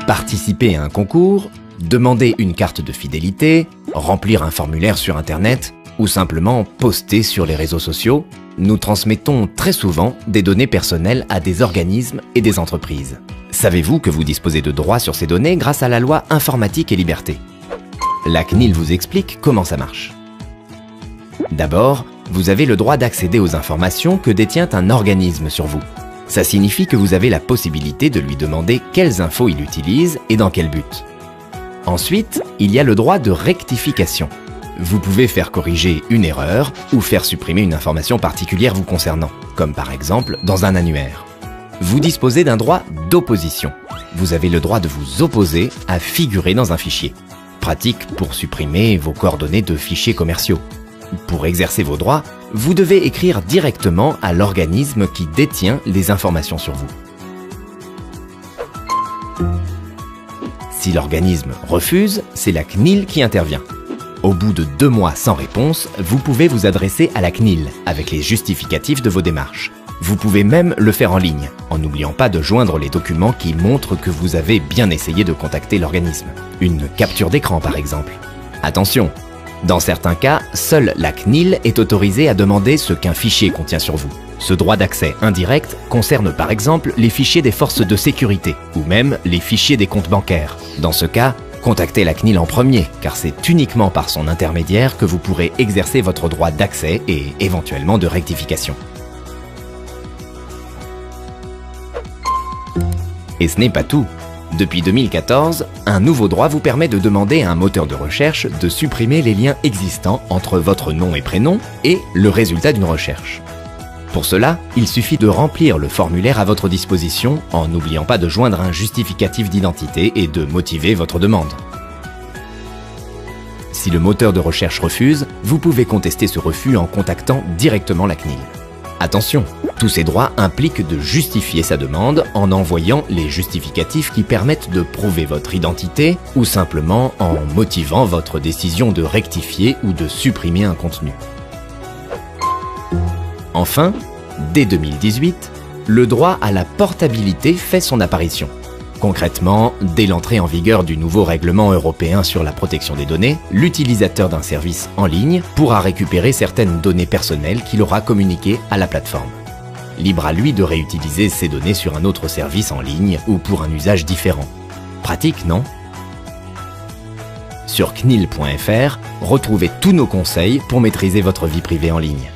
Participer à un concours, demander une carte de fidélité, remplir un formulaire sur Internet ou simplement poster sur les réseaux sociaux, nous transmettons très souvent des données personnelles à des organismes et des entreprises. Savez-vous que vous disposez de droits sur ces données grâce à la loi Informatique et Liberté? La CNIL vous explique comment ça marche. D'abord, vous avez le droit d'accéder aux informations que détient un organisme sur vous. Ça signifie que vous avez la possibilité de lui demander quelles infos il utilise et dans quel but. Ensuite, il y a le droit de rectification. Vous pouvez faire corriger une erreur ou faire supprimer une information particulière vous concernant, comme par exemple dans un annuaire. Vous disposez d'un droit d'opposition. Vous avez le droit de vous opposer à figurer dans un fichier. Pratique pour supprimer vos coordonnées de fichiers commerciaux. Pour exercer vos droits, vous devez écrire directement à l'organisme qui détient les informations sur vous. Si l'organisme refuse, c'est la CNIL qui intervient. Au bout de 2 mois sans réponse, vous pouvez vous adresser à la CNIL avec les justificatifs de vos démarches. Vous pouvez même le faire en ligne, en n'oubliant pas de joindre les documents qui montrent que vous avez bien essayé de contacter l'organisme. Une capture d'écran par exemple. Attention! Dans certains cas, seule la CNIL est autorisée à demander ce qu'un fichier contient sur vous. Ce droit d'accès indirect concerne par exemple les fichiers des forces de sécurité ou même les fichiers des comptes bancaires. Dans ce cas, contactez la CNIL en premier, car c'est uniquement par son intermédiaire que vous pourrez exercer votre droit d'accès et éventuellement de rectification. Et ce n'est pas tout. Depuis 2014, un nouveau droit vous permet de demander à un moteur de recherche de supprimer les liens existants entre votre nom et prénom et le résultat d'une recherche. Pour cela, il suffit de remplir le formulaire à votre disposition en n'oubliant pas de joindre un justificatif d'identité et de motiver votre demande. Si le moteur de recherche refuse, vous pouvez contester ce refus en contactant directement la CNIL. Attention, tous ces droits impliquent de justifier sa demande en envoyant les justificatifs qui permettent de prouver votre identité ou simplement en motivant votre décision de rectifier ou de supprimer un contenu. Enfin, dès 2018, le droit à la portabilité fait son apparition. Concrètement, dès l'entrée en vigueur du nouveau règlement européen sur la protection des données, l'utilisateur d'un service en ligne pourra récupérer certaines données personnelles qu'il aura communiquées à la plateforme. Libre à lui de réutiliser ces données sur un autre service en ligne ou pour un usage différent. Pratique, non? Sur CNIL.fr, retrouvez tous nos conseils pour maîtriser votre vie privée en ligne.